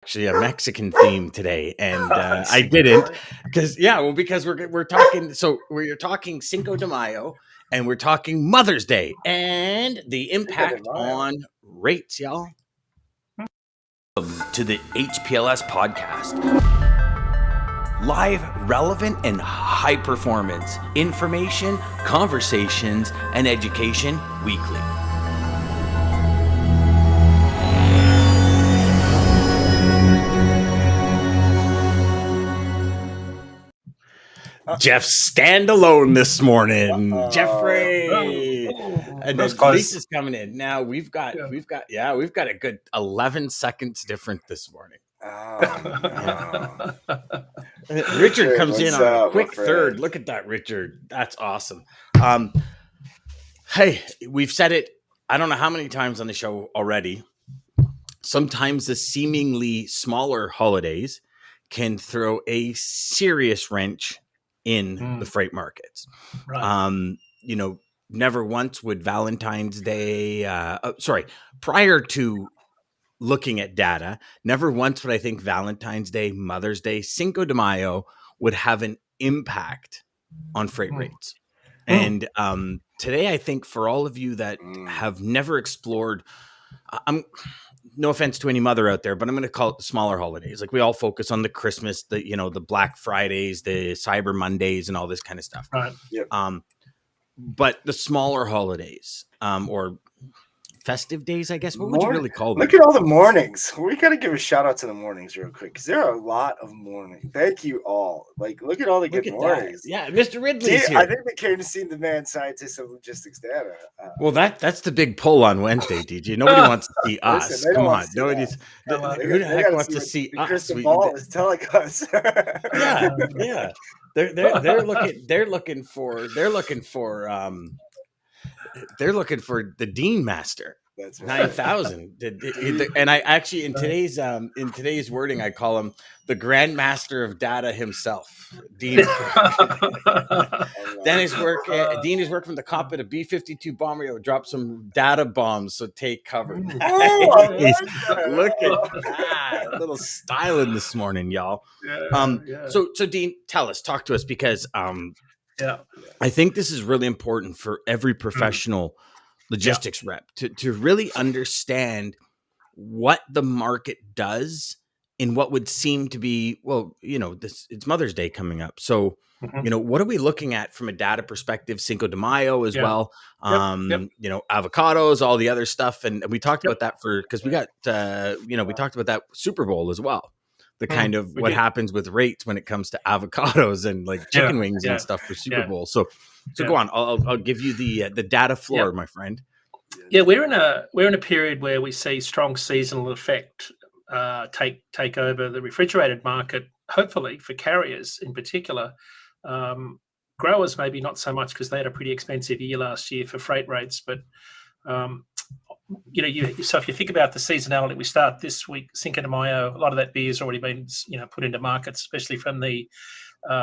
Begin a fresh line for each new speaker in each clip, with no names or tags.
Actually a Mexican theme today, and I didn't because we're talking. So we're talking Cinco de Mayo, and we're talking Mother's Day and the impact on rates, y'all. Welcome to the HPLS podcast. Live, relevant, and high performance information, conversations, and education weekly. Jeff standalone this morning. Jeffrey. And then Lisa's coming in. Now we've got a good 11 seconds different this morning.
Oh, no.
Richard comes in on a quick third. Look at that, Richard. That's awesome. Hey, we've said it, I don't know how many times on the show already. Sometimes the seemingly smaller holidays can throw a serious wrench in the freight markets. Right. Never once would Valentine's Day, prior to looking at data, never once would I think Valentine's Day, Mother's Day, Cinco de Mayo would have an impact on freight rates. And today, I think for all of you that have never explored, no offense to any mother out there, but I'm going to call it the smaller holidays. Like we all focus on the Christmas, the Black Fridays, the Cyber Mondays, and all this kind of stuff.
Right.
Yep.
But the smaller holidays, or festive days, I guess. What would you really call them?
Look at all the mornings. We got to give a shout out to the mornings real quick because there are a lot of mornings. Thank you all. Like, look at all the good mornings.
That. Yeah, Mr. Ridley's here.
I think they came to see the man scientist of logistics data.
Well, that's the big pull on Wednesday, DJ. Nobody wants to see us.
Listen,
Come on. Who the heck wants to see us?
Crystal ball is telling us.
Yeah. They're looking for the Dean Master.
That's right.
9,000. And I actually in today's wording I call him the Grand Master of Data himself. Dean. Dean is working from the cockpit of B-52 bomber. He'll drop some data bombs, so take cover. Look at that. A little styling this morning, y'all. So Dean, talk to us because I think this is really important for every professional logistics rep to really understand what the market does in what would seem to be, it's Mother's Day coming up. So, what are we looking at from a data perspective? Cinco de Mayo as well. Avocados, all the other stuff. And we talked about that because we got, we talked about that Super Bowl as well. The kind of what happens with rates when it comes to avocados and like chicken wings and stuff for Super Bowl. So go on. I'll give you the data floor, my friend.
Yeah, we're in a period where we see strong seasonal effect take over the refrigerated market. Hopefully for carriers in particular, growers maybe not so much because they had a pretty expensive year last year for freight rates, but. So if you think about the seasonality, we start this week, Cinco de Mayo. A lot of that beer has already been, put into markets, especially from the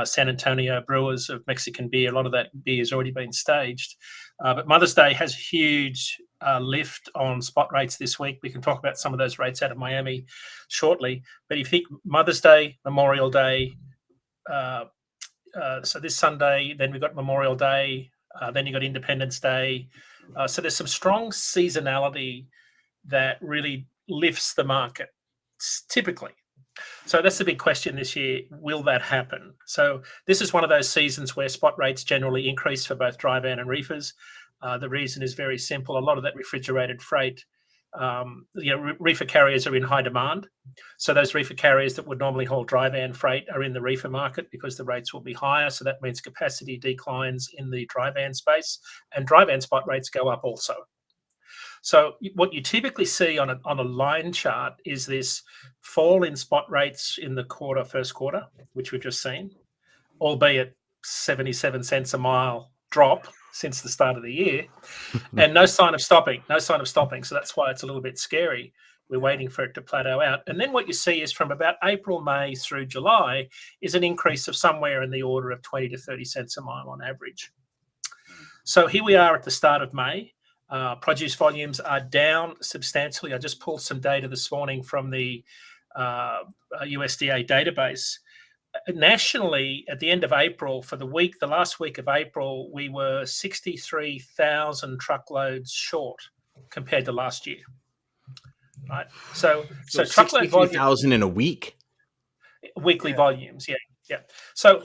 San Antonio brewers of Mexican beer. A lot of that beer has already been staged. But Mother's Day has a huge lift on spot rates this week. We can talk about some of those rates out of Miami shortly. But if you think Mother's Day, Memorial Day, so this Sunday, then we've got Memorial Day, then you've got Independence Day. So there's some strong seasonality that really lifts the market, typically. So that's the big question this year. Will that happen? So this is one of those seasons where spot rates generally increase for both dry van and reefers. The reason is very simple. A lot of that refrigerated freight, reefer carriers are in high demand. So those reefer carriers that would normally haul dry van freight are in the reefer market because the rates will be higher. So that means capacity declines in the dry van space, and dry van spot rates go up also. So what you typically see on a line chart is this fall in spot rates in the first quarter, which we've just seen, albeit 77 cents a mile drop since the start of the year, and no sign of stopping. So that's why it's a little bit scary. We're waiting for it to plateau out. And then what you see is from about April, May through July is an increase of somewhere in the order of 20 to 30 cents a mile on average. So here we are at the start of May. Produce volumes are down substantially. I just pulled some data this morning from the USDA database. Nationally, at the end of April, for the last week of April, we were 63,000 truckloads short compared to last year. Right, so truckload volume
63,000 in a week.
Weekly volumes, yeah. So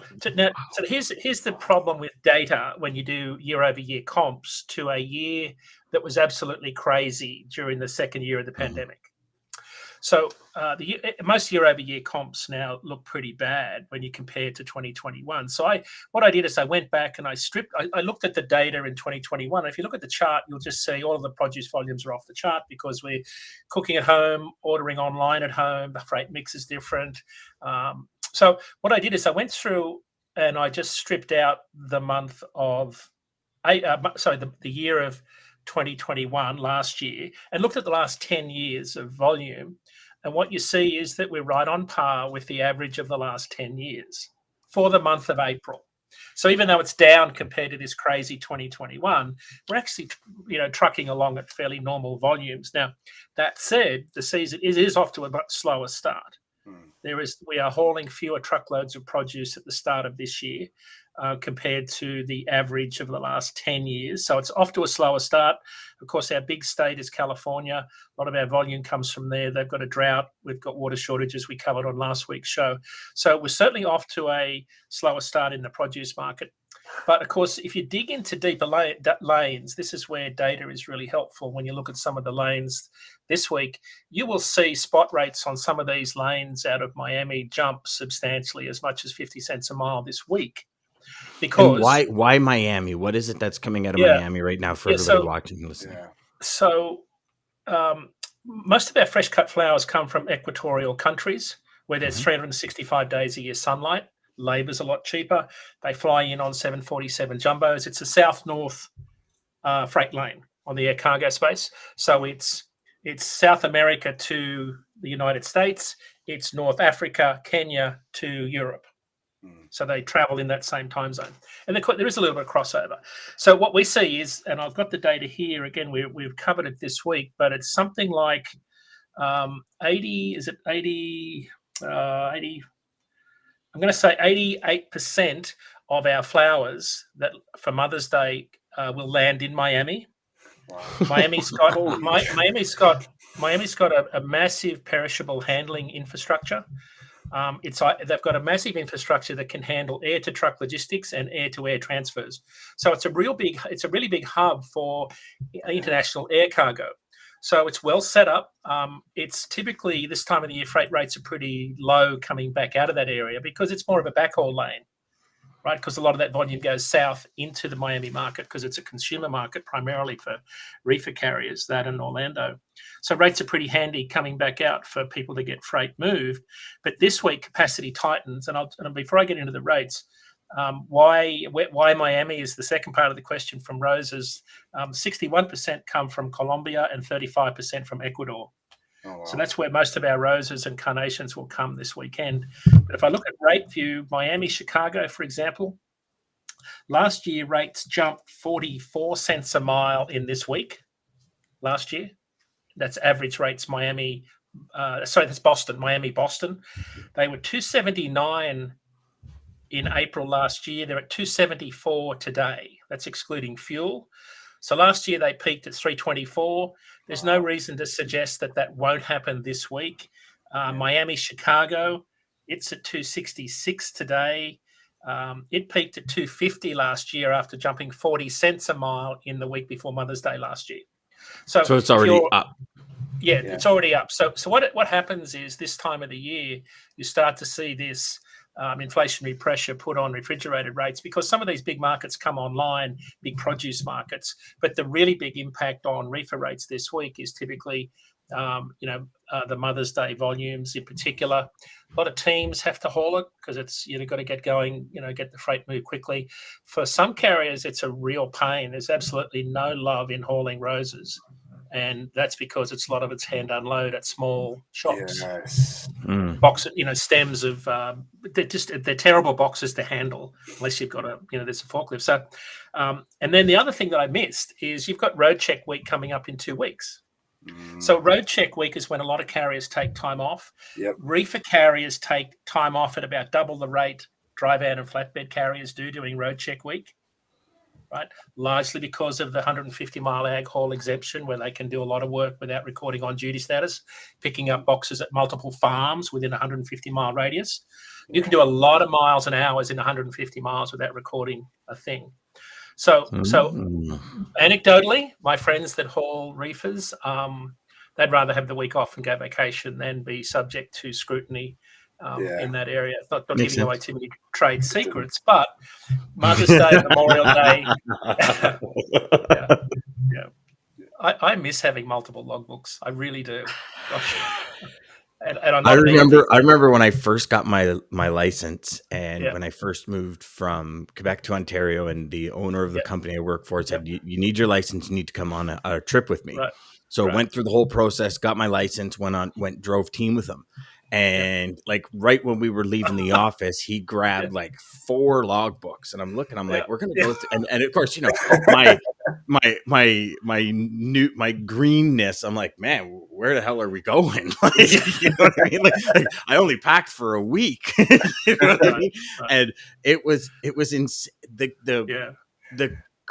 here's the problem with data when you do year-over-year comps to a year that was absolutely crazy during the second year of the pandemic. So most year-over-year comps now look pretty bad when you compare to 2021. So what I did is I went back and I looked at the data in 2021. If you look at the chart, you'll just see all of the produce volumes are off the chart because we're cooking at home, ordering online at home. The freight mix is different. So what I did is I went through and I just stripped out the month of, the year of 2021 last year and looked at the last 10 years of volume. And what you see is that we're right on par with the average of the last 10 years for the month of April. So even though it's down compared to this crazy 2021, we're actually, trucking along at fairly normal volumes. Now, that said, the season is off to a much slower start. We are hauling fewer truckloads of produce at the start of this year compared to the average of the last 10 years. So it's off to a slower start. Of course, our big state is California. A lot of our volume comes from there. They've got a drought. We've got water shortages we covered on last week's show. So we're certainly off to a slower start in the produce market. But of course, if you dig into deeper lanes, this is where data is really helpful. When you look at some of the lanes this week, you will see spot rates on some of these lanes out of Miami jump substantially, as much as 50 cents a mile this week. Because
and why Miami? What is it that's coming out of Miami right now for everybody watching and listening?
So most of our fresh cut flowers come from equatorial countries where there's 365 days a year sunlight. Labor's a lot cheaper. They fly in on 747 jumbos. It's a south-north freight lane on the air cargo space. So it's South America to the United States. It's North Africa, Kenya to Europe. So they travel in that same time zone. And there is a little bit of crossover. So what we see is, and I've got the data here, again, we've covered it this week, but it's something like 80, is it 80, 80, I'm going to say 88% of our flowers that for Mother's Day will land in Miami. Wow. Miami's got a massive perishable handling infrastructure. They've got a massive infrastructure that can handle air to truck logistics and air to air transfers. So it's a really big hub for international air cargo. So it's well set up. It's typically this time of the year, freight rates are pretty low coming back out of that area because it's more of a backhaul lane, right? Because a lot of that volume goes south into the Miami market because it's a consumer market primarily for reefer carriers, that and Orlando. So rates are pretty handy coming back out for people to get freight moved. But this week capacity tightens, and before I get into the rates, why Miami is the second part of the question from Rose's. 61% come from Colombia and 35% from Ecuador. Oh, wow. So that's where most of our roses and carnations will come this weekend. But if I look at rate view, Miami, Chicago, for example, last year rates jumped 44 cents a mile in this week. Last year, that's average rates. Miami, that's Boston. Miami, Boston, they were 279 in April last year. They're at 274 today. That's excluding fuel. So last year they peaked at 324. There's no reason to suggest that won't happen this week. Miami, Chicago, it's at 266 today. It peaked at 250 last year after jumping 40 cents a mile in the week before Mother's Day last year. So
it's already up.
Yeah, it's already up. So what happens is this time of the year, you start to see this inflationary pressure put on refrigerated rates because some of these big markets come online, big produce markets. But the really big impact on reefer rates this week is typically, the Mother's Day volumes in particular. A lot of teams have to haul it because it's got to get going, get the freight moved quickly. For some carriers, it's a real pain. There's absolutely no love in hauling roses. And that's because a lot of it's hand unload at small shops.
Yes.
Boxes, stems of they're terrible boxes to handle unless you've got there's a forklift. So, and then the other thing that I missed is you've got road check week coming up in 2 weeks. So road check week is when a lot of carriers take time off.
Yep.
Reefer carriers take time off at about double the rate dry van and flatbed carriers do doing road check week, right? Largely because of the 150-mile ag haul exemption, where they can do a lot of work without recording on duty status, picking up boxes at multiple farms within a 150-mile radius. You can do a lot of miles and hours in 150 miles without recording a thing. So anecdotally, my friends that haul reefers, they'd rather have the week off and go vacation than be subject to scrutiny in that area. It's not giving away too many trade secrets, but Mother's Day, Memorial Day. I miss having multiple logbooks. I really do. Gosh. And
I remember when I first got my license, and when I first moved from Quebec to Ontario, and the owner of the company I work for said, you need your license, you need to come on a trip with me. Right. So I went through the whole process, got my license, drove team with him. And like right when we were leaving the office, he grabbed like 4 logbooks, and I'm looking, I'm like, we're gonna go through, and of course, my greenness, I'm like, man, where the hell are we going? Like, you know what I mean? Like I only packed for a week. You know what I mean? And it was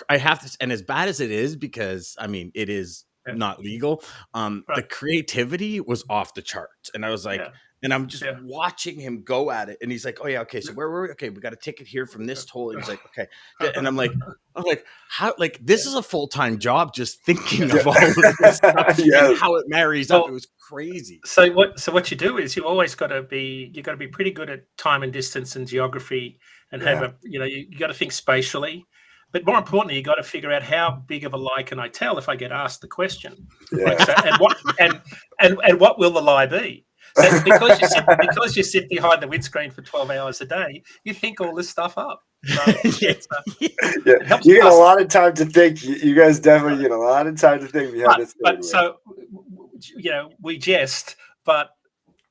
I have to, and as bad as it is, because I mean it is not legal, the creativity was off the charts, and I was like, and I'm just watching him go at it, and he's like, oh yeah, okay, so where were we? Okay, we got a ticket here from this toll. And he's like, okay, and I'm like, how, like, this is a full-time job, just thinking of all of this stuff and how it marries up. It was crazy.
So what you do is you got to be pretty good at time and distance and geography, and have you got to think spatially. But more importantly, you got to figure out how big of a lie can I tell if I get asked the question, and what will the lie be? So because you sit behind the windscreen for 12 hours a day, you think all this stuff up. So
you get a lot of time to think. You guys definitely get a lot of time to think behind this.
But so, we jest, but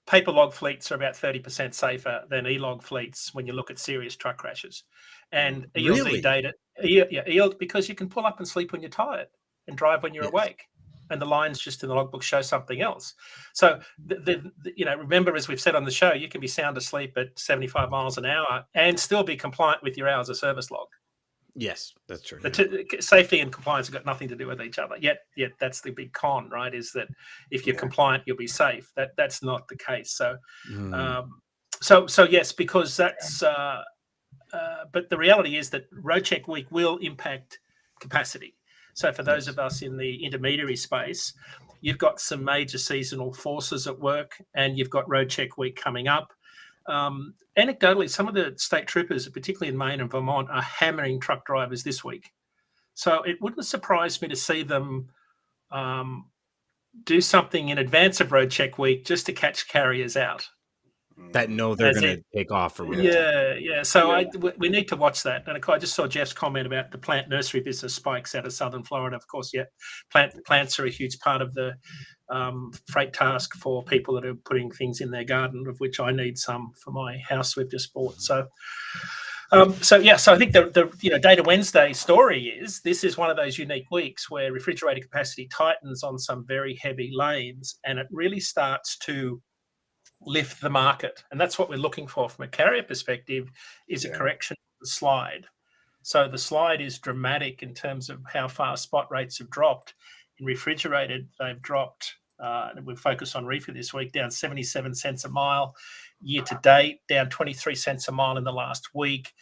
paper log fleets are about 30% safer than e-log fleets when you look at serious truck crashes. And ELD data, ELD, because you can pull up and sleep when you're tired and drive when you're awake. And the lines just in the logbook show something else. So, remember, as we've said on the show, you can be sound asleep at 75 miles an hour and still be compliant with your hours of service log.
Yes, that's true.
Safety and compliance have got nothing to do with each other. Yet that's the big con, right? Is that if you're compliant, you'll be safe. That's not the case. So, so yes, because that's. But the reality is that road check week will impact capacity. So for those of us in the intermediary space, you've got some major seasonal forces at work, and you've got road check week coming up. Anecdotally, some of the state troopers, particularly in Maine and Vermont, are hammering truck drivers this week. So it wouldn't surprise me to see them do something in advance of road check week just to catch carriers out.
That know they're going to take off for real.
Yeah. So we need to watch that. And I just saw Jeff's comment about the plant nursery business spikes out of southern Florida. Of course, plants are a huge part of the freight task for people that are putting things in their garden, of which I need some for my house we've just bought. So I think the Data Wednesday story is this is one of those unique weeks where refrigerated capacity tightens on some very heavy lanes, and it really starts to lift the market. And that's what we're looking for from a carrier perspective, is a correction of the slide. So the slide is dramatic in terms of how far spot rates have dropped. In refrigerated, they've dropped, and we've focused on reefer this week, down 77 cents a mile year to date, down 23 cents a mile in the last week.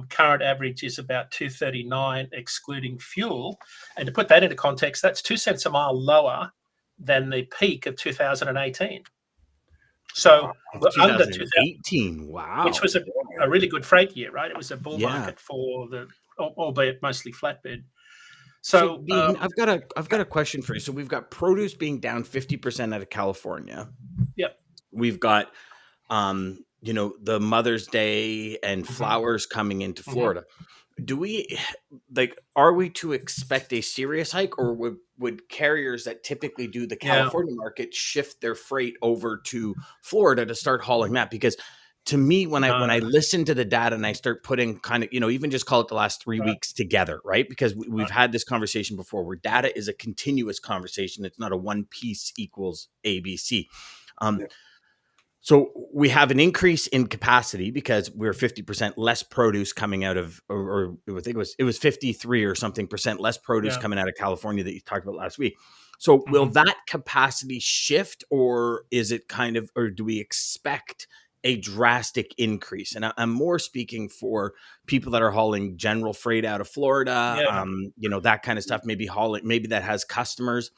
Current average is about 239 excluding fuel. And to put that into context, that's 2 cents a mile lower than the peak of 2018. So under
2018, wow,
which was a really good freight year, right? It was a bull market for albeit mostly flatbed. So
Dean, I've got a question for you. So we've got produce being down 50% out of California.
Yep.
We've got the Mother's Day and flowers coming into Florida. Are we to expect a serious hike, or would carriers that typically do the California market shift their freight over to Florida to start hauling that? Because to me, when I listen to the data and I start putting kind of, even just call it the last 3 weeks together, right? Because we've had this conversation before where data is a continuous conversation. It's not a one piece equals ABC. So we have an increase in capacity because we're 50% less produce coming out of, or I think it was 53 or something percent less produce coming out of California that you talked about last week. So will that capacity shift, or is it kind of, or do we expect a drastic increase? And I'm more speaking for people that are hauling general freight out of Florida, that kind of stuff, maybe that has customers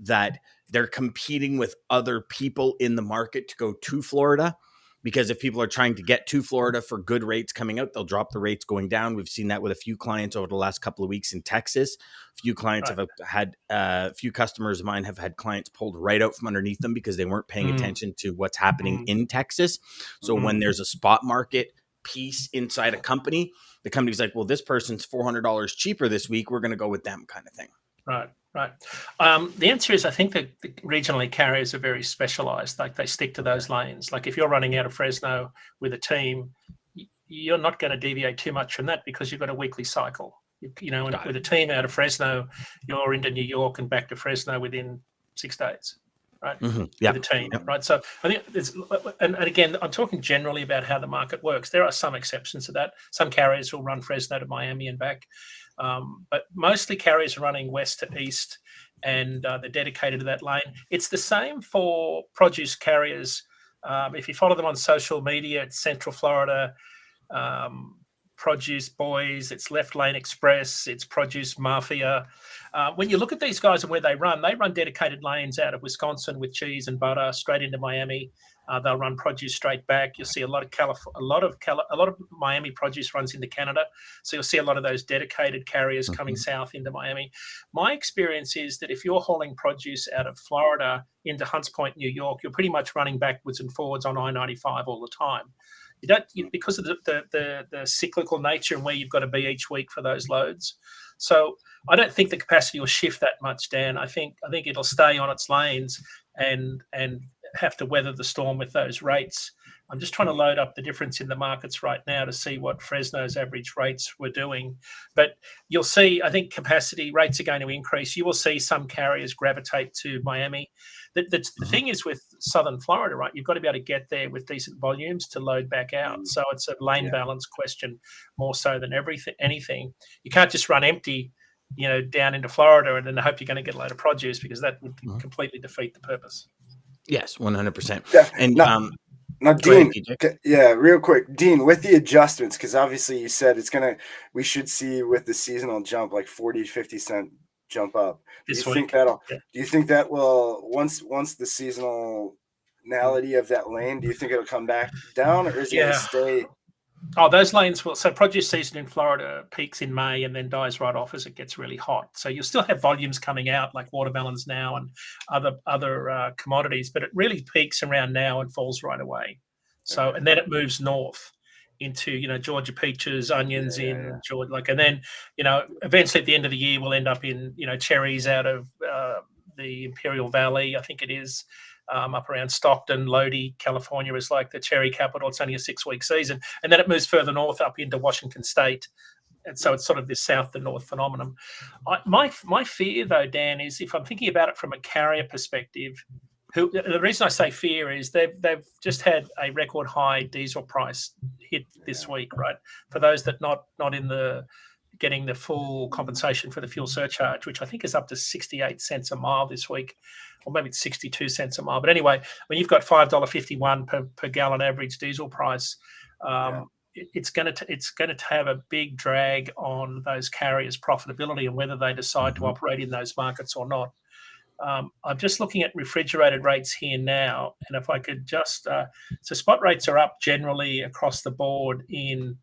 that they're competing with other people in the market to go to Florida. Because if people are trying to get to Florida for good rates coming out, they'll drop the rates going down. We've seen that with a few clients over the last couple of weeks in Texas. A few clients have had, a few customers of mine have had clients pulled right out from underneath them because they weren't paying attention to what's happening in Texas. So when there's a spot market piece inside a company, the company's like, well, this person's $400 cheaper this week, we're going to go with them, kind of thing.
Right. The answer is, I think that the regionally carriers are very specialized. Like, they stick to those lanes. Like, if you're running out of Fresno with a team, you're not going to deviate too much from that because you've got a weekly cycle. And with a team out of Fresno, you're into New York and back to Fresno within 6 days. Right. With a team. Right. So I think it's, and again, I'm talking generally about how the market works. There are some exceptions to that. Some carriers will run Fresno to Miami and back. But mostly carriers are running west to east, and they're dedicated to that lane. It's the same for produce carriers. If you follow them on social media, it's Central Florida Produce Boys, it's Left Lane Express, it's Produce Mafia. When you look at these guys and where they run dedicated lanes out of Wisconsin with cheese and butter straight into Miami. They'll run produce straight back. You'll see a lot of Miami produce runs into Canada, so you'll see a lot of those dedicated carriers coming south into Miami. My experience is that if you're hauling produce out of Florida into Hunts Point, New York, you're pretty much running backwards and forwards on I-95 all the time. Because of the cyclical nature and where you've got to be each week for those loads. So I don't think the capacity will shift that much, Dan. I think it'll stay on its lanes and have to weather the storm with those rates. I'm just trying to load up the difference in the markets right now to see what Fresno's average rates were doing. But you'll see, I think capacity rates are going to increase. You will see some carriers gravitate to Miami. The thing is with Southern Florida, right, you've got to be able to get there with decent volumes to load back out. So it's a lane balance question more so than anything. You can't just run empty, down into Florida and then hope you're going to get a load of produce, because that would completely defeat the purpose.
Yes, 100%.
Yeah.
And
now, Dean, real quick, Dean, with the adjustments, because obviously you said we should see with the seasonal jump like 40, 50 cent jump up. Do you think that will, once the seasonality of that lane, do you think it'll come back down, or is it going to stay?
Oh, those lanes will. So produce season in Florida peaks in May and then dies right off as it gets really hot. So you'll still have volumes coming out like watermelons now and other commodities, but it really peaks around now and falls right away. So and then it moves north into Georgia peaches, onions Georgia, and then eventually at the end of the year we'll end up in cherries out of the Imperial Valley, I think it is. Up around Stockton, Lodi, California is like the cherry capital. It's only a 6-week season. And then it moves further north up into Washington State. And so it's sort of this south to north phenomenon. My fear, though, Dan, is if I'm thinking about it from a carrier perspective, the reason I say fear is they've just had a record high diesel price hit this week, right? For those that not in the getting the full compensation for the fuel surcharge, which I think is up to 68 cents a mile this week, or maybe it's 62 cents a mile. But anyway, when you've got $5.51 per gallon average diesel price, it's going to have a big drag on those carriers' profitability and whether they decide to operate in those markets or not. I'm just looking at refrigerated rates here now, and if I could just so spot rates are up generally across the board in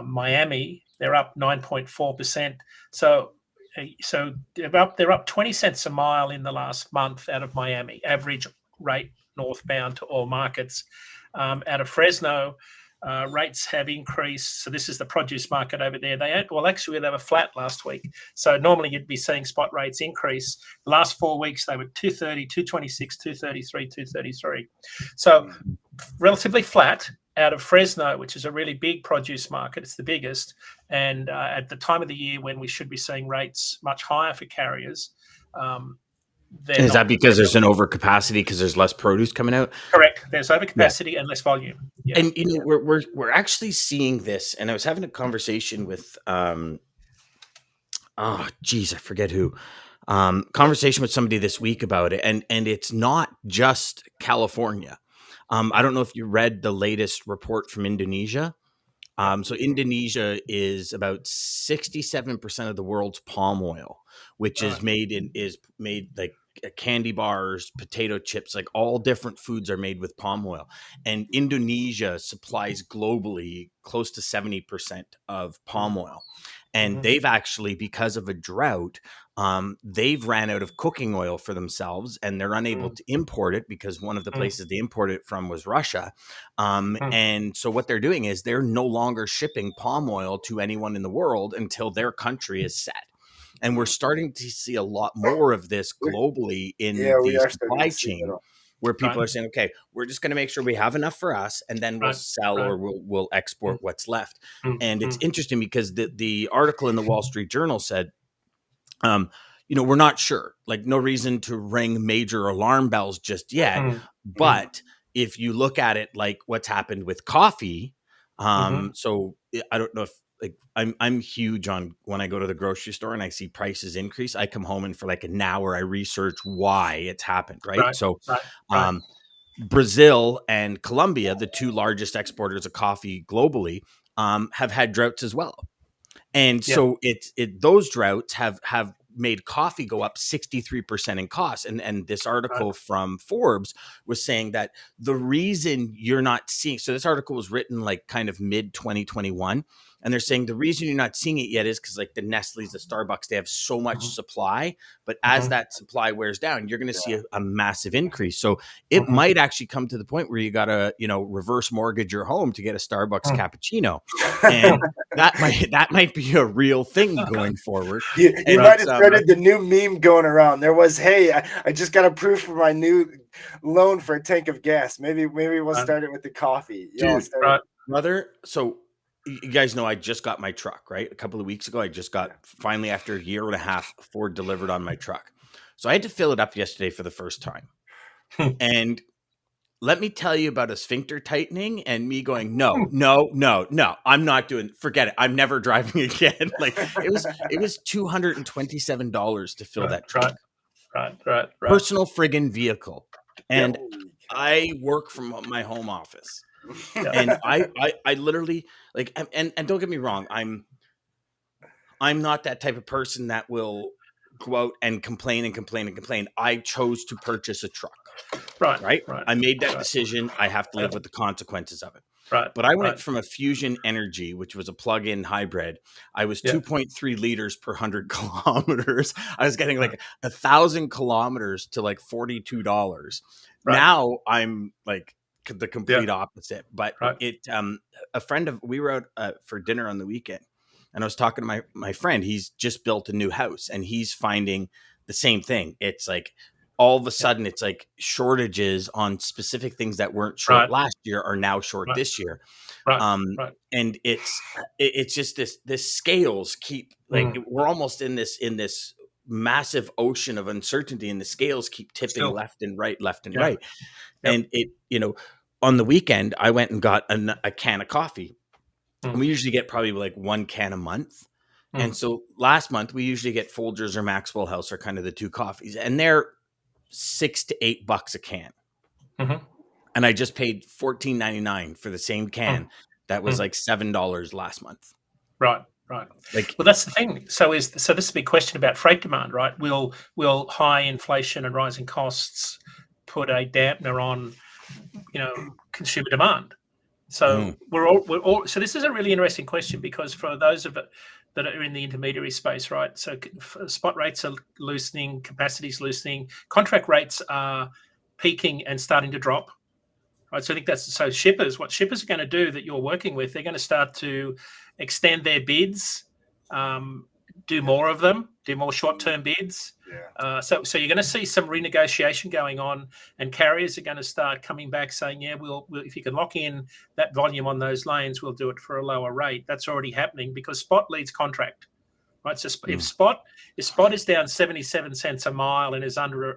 Miami. They're up 9.4%. So they're up 20 cents a mile in the last month out of Miami. Average rate northbound to all markets. Out of Fresno, rates have increased. So this is the produce market over there. They were flat last week. So normally you'd be seeing spot rates increase. The last 4 weeks they were 230, 226, 233, 233. So relatively flat. out of Fresno, which is a really big produce market. It's the biggest. And at the time of the year when we should be seeing rates much higher for carriers,
is that because there's an overcapacity because there's less produce coming out?
Correct. There's overcapacity and less volume. Yeah.
And we're actually seeing this. And I was having a conversation with I forget who. Conversation with somebody this week about it, and it's not just California. I don't know if you read the latest report from Indonesia. So Indonesia is about 67% of the world's palm oil, which is made like candy bars, potato chips, like all different foods are made with palm oil. And Indonesia supplies globally close to 70% of palm oil. And they've actually, because of a drought, they've ran out of cooking oil for themselves, and they're unable to import it because one of the places they imported it from was Russia. And so what they're doing is they're no longer shipping palm oil to anyone in the world until their country is set. And we're starting to see a lot more of this globally in the supply chain, where people are saying, okay, we're just going to make sure we have enough for us, and then we'll sell or we'll export what's left. And it's interesting because the article in the Wall Street Journal said, we're not sure, like no reason to ring major alarm bells just yet. But if you look at it like what's happened with coffee, so I don't know if, like, I'm huge on when I go to the grocery store and I see prices increase, I come home and for like an hour I research why it's happened. Right. Brazil and Colombia, the two largest exporters of coffee globally, have had droughts as well. And so those droughts have made coffee go up 63% in cost. And this article from Forbes was saying that the reason you're not seeing, so this article was written like kind of mid 2021. And they're saying the reason you're not seeing it yet is because like the Nestle's, the Starbucks, they have so much supply. But as that supply wears down, you're going to see a massive increase. So it might actually come to the point where you got to, reverse mortgage your home to get a Starbucks cappuccino. And that might be a real thing going forward.
You might have started the new meme going around. There was, hey, I just got approved for my new loan for a tank of gas. Maybe we'll start it with the coffee.
Brother, so you guys know I just got my truck, right? A couple of weeks ago, I just got, finally, after a year and a half, Ford delivered on my truck. So I had to fill it up yesterday for the first time. And let me tell you about a sphincter tightening and me going, no, I'm not doing, forget it. I'm never driving again. Like it was $227 to fill that truck.
Right.
Personal friggin' vehicle. And I work from my home office. And I literally like, and don't get me wrong, I'm not that type of person that will go out and complain. I chose to purchase a truck. Right. I made that decision. I have to live with the consequences of it. But I went from a Fusion Energy, which was a plug-in hybrid. I was 2.3 liters per 100 kilometers. I was getting like 1,000 kilometers to like $42. Now I'm like the complete opposite. But a friend of, we were out for dinner on the weekend, and I was talking to my friend. He's just built a new house, and he's finding the same thing. It's like all of a sudden it's like shortages on specific things that weren't short last year are now short this year. And it's just this scales keep like we're almost in this massive ocean of uncertainty, and the scales keep tipping left and right. And it, on the weekend I went and got a can of coffee. And we usually get probably like one can a month. And so last month we usually get Folgers or Maxwell House are kind of the two coffees, and they're $6 to $8 a can. And I just paid $14.99 for the same can that was like $7 last month.
Right. Like, well, that's the thing. So this is a big question about freight demand, right? Will high inflation and rising costs put a dampener on, consumer demand? So we're all. So this is a really interesting question, because for those of it that are in the intermediary space, right? So spot rates are loosening, capacity's loosening, contract rates are peaking and starting to drop, right? So I think what shippers are going to do that you're working with, they're going to start to extend their bids, do more of them, do more short-term bids. So you're going to see some renegotiation going on, and carriers are going to start coming back saying, yeah, we'll if you can lock in that volume on those lanes, we'll do it for a lower rate. That's already happening because spot leads contract. Right, so if spot is down 77 cents a mile and is under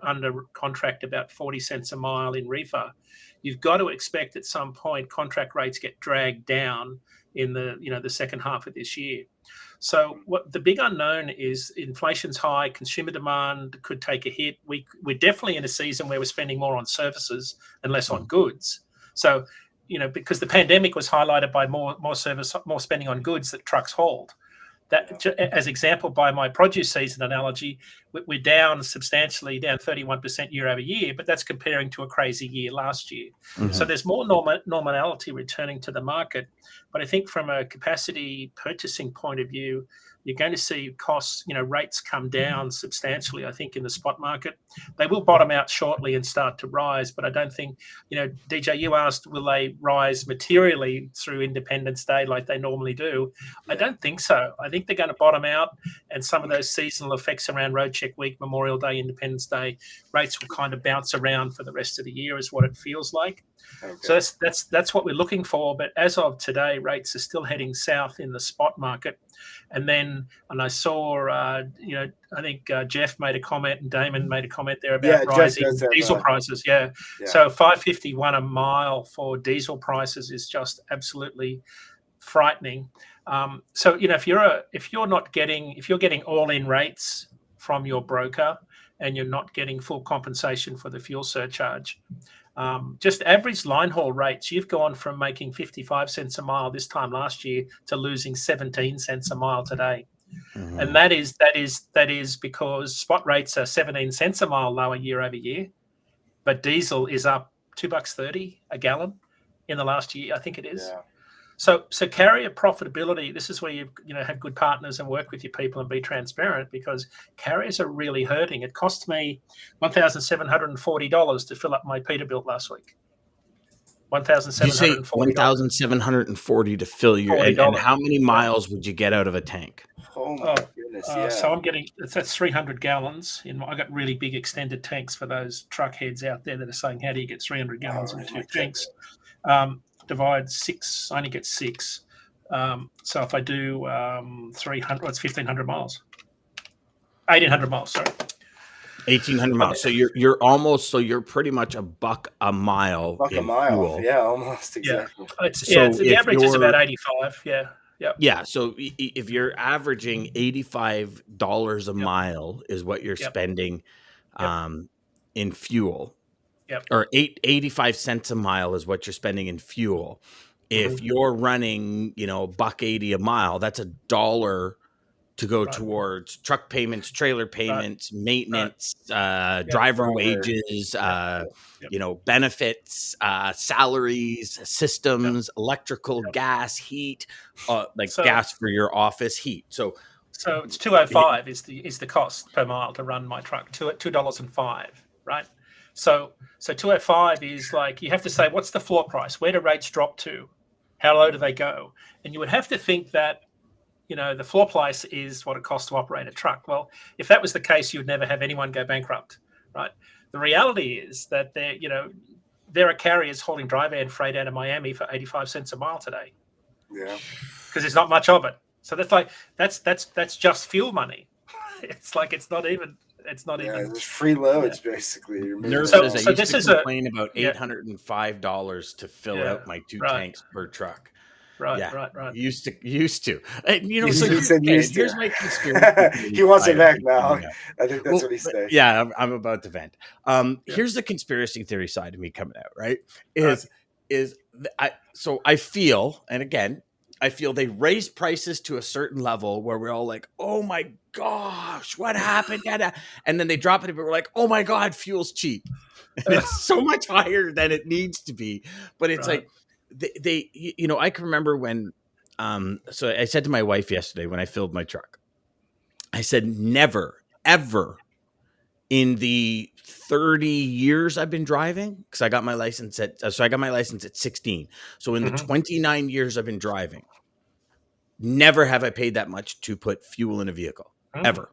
contract about 40 cents a mile in reefer, you've got to expect at some point contract rates get dragged down in the second half of this year. So what the big unknown is, inflation's high, consumer demand could take a hit. We're definitely in a season where we're spending more on services and less on goods. So because the pandemic was highlighted by more spending on goods that trucks hauled. That, as example, by my produce season analogy, we're down substantially, down 31% year over year, but that's comparing to a crazy year last year. So there's more normality returning to the market. But I think from a capacity purchasing point of view, you're going to see costs, rates come down substantially, I think, in the spot market. They will bottom out shortly and start to rise, but I don't think, DJ, you asked, will they rise materially through Independence Day like they normally do? I don't think so. I think they're going to bottom out, and some of those seasonal effects around Road Check Week, Memorial Day, Independence Day, rates will kind of bounce around for the rest of the year is what it feels like. Okay. So that's what we're looking for. But as of today, rates are still heading south in the spot market. And I saw, I think Jeff made a comment and Daman made a comment there about rising diesel prices. Yeah. So $5.51 a mile for diesel prices is just absolutely frightening. So if you're getting all-in rates from your broker and you're not getting full compensation for the fuel surcharge, just average line haul rates, you've gone from making 55 cents a mile this time last year to losing 17 cents a mile today. And that is because spot rates are 17 cents a mile lower year over year, but diesel is up $2.30 a gallon in the last year, I think it is. So carrier profitability, this is where you have good partners and work with your people and be transparent, because carriers are really hurting. It cost me $1,740 to fill up my Peterbilt last week.
$1,740 to fill your and how many miles would you get out of a tank?
Oh my goodness!
So I'm getting that's 300 gallons. I got really big extended tanks for those truck heads out there that are saying, how do you get 300 gallons in two tanks? Divide 6, I only get 6. So if I do 300, it's 1,500 miles. 1,800 miles, sorry.
1,800 miles. So you're pretty much $1 a mile. Fuel.
Yeah, almost exactly.
The average is about 85. Yeah. Yep.
Yeah. So if you're averaging $85 a mile is what you're spending in fuel.
Yep.
Or 85 cents a mile is what you're spending in fuel. If you're running, $1.80 a mile, that's $1 to go towards truck payments, trailer payments, maintenance, driver wages, benefits, salaries, systems, electrical, gas, heat, gas for your office, heat. So
it's $2.05 is the cost per mile to run my truck. $2.05, right? So $2.05 is like, you have to say, what's the floor price? Where do rates drop to? How low do they go? And you would have to think that, the floor price is what it costs to operate a truck. Well, if that was the case, you would never have anyone go bankrupt, right? The reality is that there are carriers hauling dry van freight out of Miami for 85 cents a mile today.
Yeah.
Because there's not much of it. So that's just fuel money. It's like it's not even.
There's free loads basically.
This is complain about $805 to fill out my 2 tanks per truck.
Right.
Used to. And,
here's
my conspiracy.
He wants it back now. I think that's what he's saying.
Yeah, I'm about to vent. Here's the conspiracy theory side of me coming out. Right? I feel, and again, I feel they raise prices to a certain level where we're all like, oh my gosh, what happened? And then they drop it, but we're like, oh my God, fuel's cheap. And it's so much higher than it needs to be. But it's like, they I can remember when, so I said to my wife yesterday when I filled my truck, I said, never, ever in the 30 years I've been driving, because I got my license at 16. So in the 29 years I've been driving, never have I paid that much to put fuel in a vehicle. ever.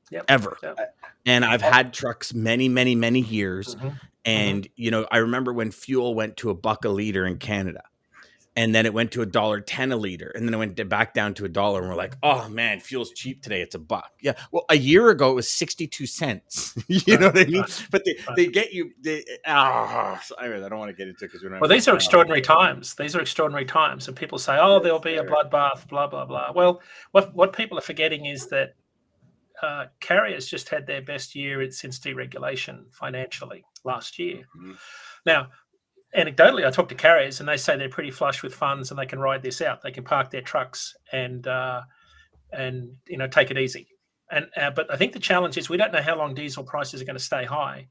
Yep.
Ever.
Yep.
And I've had trucks many, many, many years. And, I remember when fuel went to $1 a liter in Canada. And then it went to $1.10 a liter. And then it went back down to $1. And we're like, oh, man, fuel's cheap today. It's $1. Yeah. Well, a year ago, it was 62 cents. You know what I mean? But they get you. I don't want to get into it because we're not.
Well, these are extraordinary times. These are extraordinary times. And people say, oh, there'll be a bloodbath, blah, blah, blah. Well, what people are forgetting is that carriers just had their best year since deregulation financially last year. Now, anecdotally, I talk to carriers and they say they're pretty flush with funds and they can ride this out. They can park their trucks and take it easy. But I think the challenge is we don't know how long diesel prices are going to stay high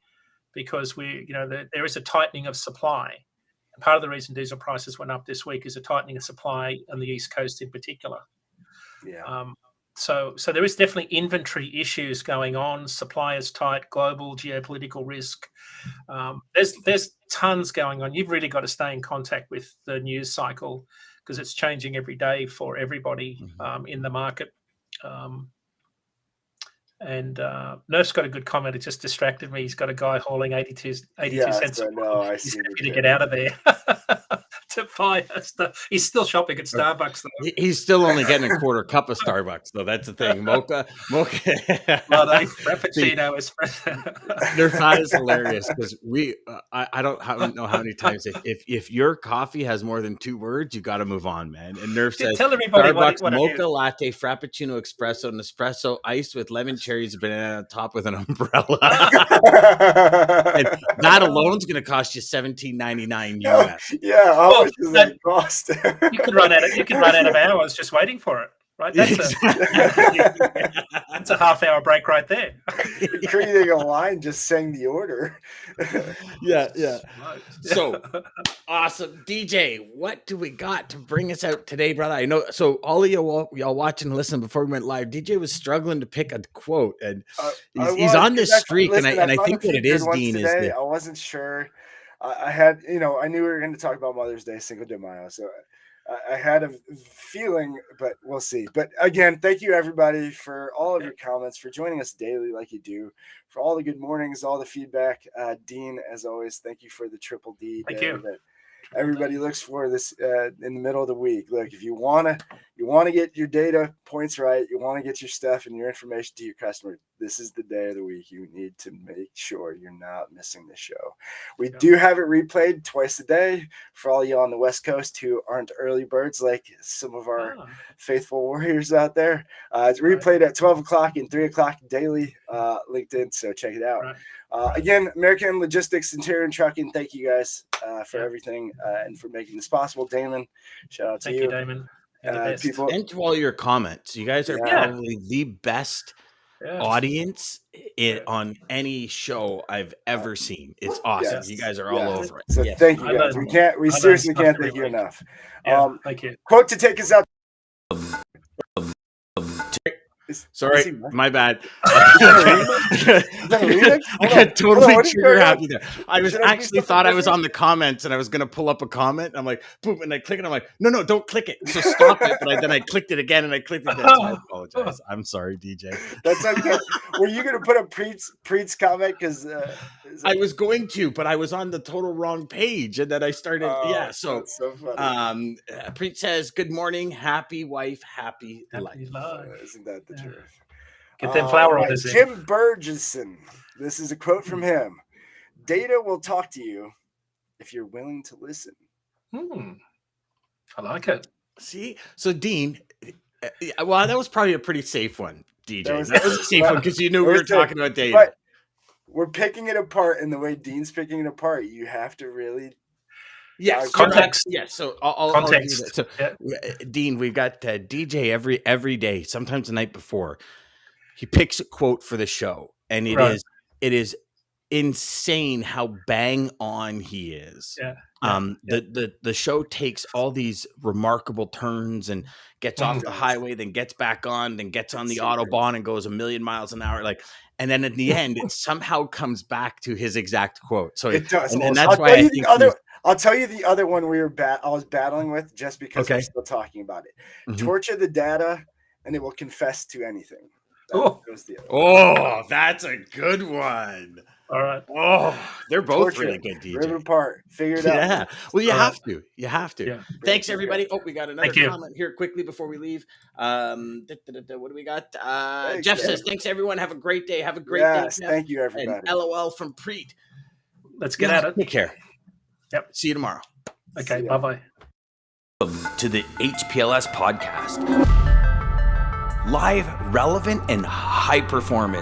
because there is a tightening of supply. And part of the reason diesel prices went up this week is a tightening of supply on the East Coast in particular.
Yeah.
So there is definitely inventory issues going on. Supply is tight, global geopolitical risk. There's tons going on. You've really got to stay in contact with the news cycle because it's changing every day for everybody in the market. Nerf's got a good comment. It just distracted me. He's got a guy hauling 82 cents. He's happy to get out of there to buy stuff. He's still shopping at Starbucks though.
He's still only getting a quarter cup of Starbucks though. That's the thing. Mocha.
Frappuccino espresso.
Their fat is hilarious because I don't know how many times if your coffee has more than 2 words, you got to move on, man. And Nerf says
tell everybody
Starbucks
what
mocha latte, frappuccino espresso, Nespresso iced with lemon cherries, banana on top with an umbrella. And that alone is going to cost you $17.99 US.
Yeah, how much does that cost?
You could run out of hours just waiting for it. Right, that's a half-hour break right there.
Creating a line, just saying the order.
Yeah. So awesome, DJ. What do we got to bring us out today, brother? I know. So all of y'all watching and listening before we went live, DJ was struggling to pick a quote, and he's on this streak. And I think what it is, Dean,
today, I wasn't sure. I had, I knew we were going to talk about Mother's Day, Cinco de Mayo, so I had a feeling, but we'll see. But again, thank you everybody for all of your comments, for joining us daily like you do, for all the good mornings, all the feedback. Dean, as always, thank you for the triple D.
Thank you.
That everybody looks for this in the middle of the week. Look, if you want to get your data points right, you want to get your stuff and your information to your customer, this is the day of the week. You need to make sure you're not missing the show. We do have it replayed twice a day for all you on the West Coast who aren't early birds like some of our faithful warriors out there. It's replayed at 12 o'clock and 3 o'clock daily, LinkedIn, so check it out. Again, American Logistics, Centurion Trucking, thank you guys for everything and for making this possible. Damon, shout out to you.
Thank you, Daman.
People,
and to all your comments. You guys are probably the best audience on any show I've ever seen. It's awesome. You guys are all over it.
So thank you guys. We seriously can't thank you enough.
Thank you.
Quote to take us out.
Sorry, my bad. I got totally trigger happy there. I was actually thought I was on the comments and I was going to pull up a comment. I'm like, boom, and I click it. I'm like, no, don't click it. So stop it. But then I clicked it again and I clicked it again. So I apologize. I'm sorry, DJ.
That's okay. Were you going to put a Preet's comment? Because
I was going to, but I was on the total wrong page. And then I started. So
funny.
Preet says, good morning. Happy wife, happy life.
Isn't that the truth?
Get them flower orders in.
Jim Burgesson. This is a quote from him. Data will talk to you if you're willing to listen.
I like it.
See? So, Dean, well, that was probably a pretty safe one, DJ. That was a safe one because you knew we were talking about data.
But we're picking it apart, and the way Dean's picking it apart, you have to really...
Yes,
context.
Yes, so I'll do that. So, Dean, we've got DJ every day, sometimes the night before. He picks a quote for the show, and it is insane how bang on he is. The show takes all these remarkable turns and gets off the highway, then gets back on, then gets on the Autobahn and goes a million miles an hour, and then at the end, it somehow comes back to his exact quote. So
it does,
and that's why I think
I'll tell you the other one I was battling with just because we're still talking about it. Torture the data, and it will confess to anything.
That's a good one.
All right.
Oh, they're both really good, DJ.
Rip apart. Figure it out.
Yeah. Well, you have to. You have to.
Yeah.
Thanks, everybody. Oh, we got another comment here quickly before we leave. What do we got? Jeff says, thanks, everyone. Have a great day. Have a great day. Jeff.
Thank you, everybody.
And LOL from Preet.
Let's get at it.
Take care.
Yep.
See you tomorrow.
Okay. Bye-bye.
Welcome to the HPLS podcast. Live, relevant, and high performance.